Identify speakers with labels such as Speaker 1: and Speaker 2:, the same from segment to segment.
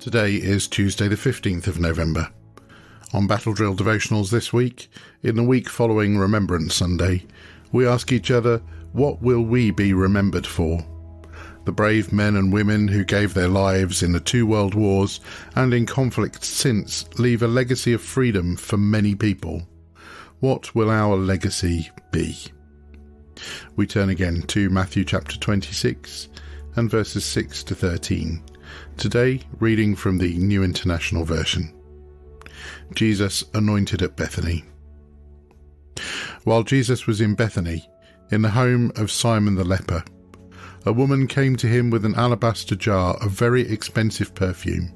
Speaker 1: Today is Tuesday the 15th of November. On Battle Drill Devotionals this week, in the week following Remembrance Sunday, we ask each other, what will we be remembered for? The brave men and women who gave their lives in the 2 world wars and in conflict since leave a legacy of freedom for many people. What will our legacy be? We turn again to Matthew chapter 26 and verses 6 to 13. Today, reading from the New International Version. Jesus anointed at Bethany. While Jesus was in Bethany, in the home of Simon the leper, a woman came to him with an alabaster jar of very expensive perfume,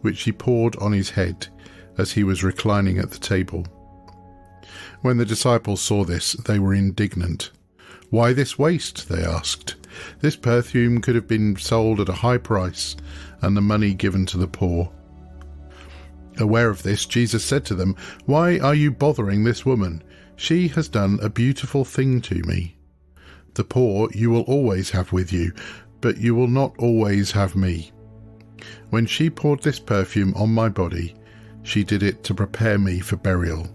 Speaker 1: which she poured on his head as he was reclining at the table. When the disciples saw this, they were indignant. "Why this waste?" they asked. "This perfume could have been sold at a high price and the money given to the poor." Aware of this, Jesus said to them, "Why are you bothering this woman? She has done a beautiful thing to me. The poor you will always have with you, but you will not always have me. When she poured this perfume on my body, she did it to prepare me for burial.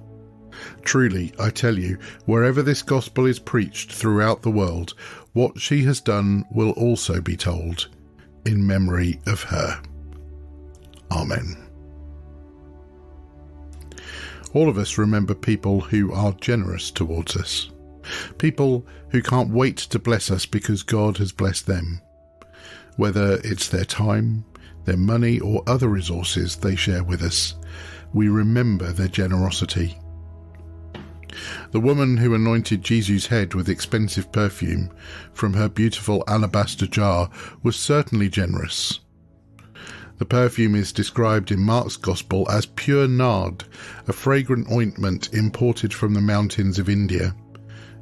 Speaker 1: Truly, I tell you, wherever this gospel is preached throughout the world, what she has done will also be told, in memory of her." Amen. All of us remember people who are generous towards us. People who can't wait to bless us because God has blessed them. Whether it's their time, their money, or other resources they share with us, we remember their generosity. The woman who anointed Jesus' head with expensive perfume from her beautiful alabaster jar was certainly generous. The perfume is described in Mark's Gospel as pure nard, a fragrant ointment imported from the mountains of India.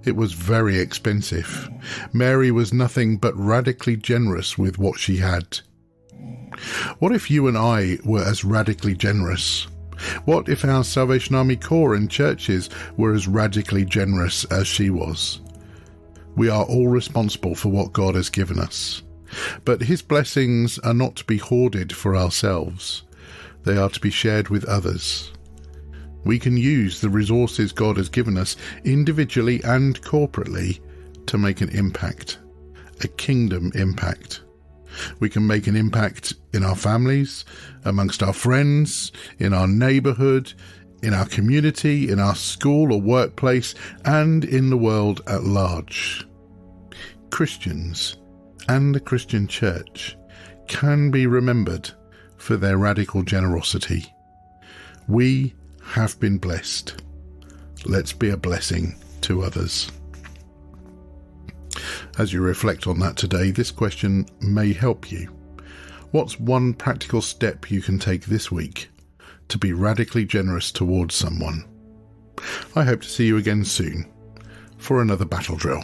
Speaker 1: It was very expensive. Mary was nothing but radically generous with what she had. What if you and I were as radically generous? What if our Salvation Army Corps and churches were as radically generous as she was? We are all responsible for what God has given us. But his blessings are not to be hoarded for ourselves. They are to be shared with others. We can use the resources God has given us individually and corporately to make an impact, a kingdom impact. We can make an impact in our families, amongst our friends, in our neighbourhood, in our community, in our school or workplace, and in the world at large. Christians and the Christian church can be remembered for their radical generosity. We have been blessed. Let's be a blessing to others. As you reflect on that today, this question may help you. What's one practical step you can take this week to be radically generous towards someone? I hope to see you again soon for another battle drill.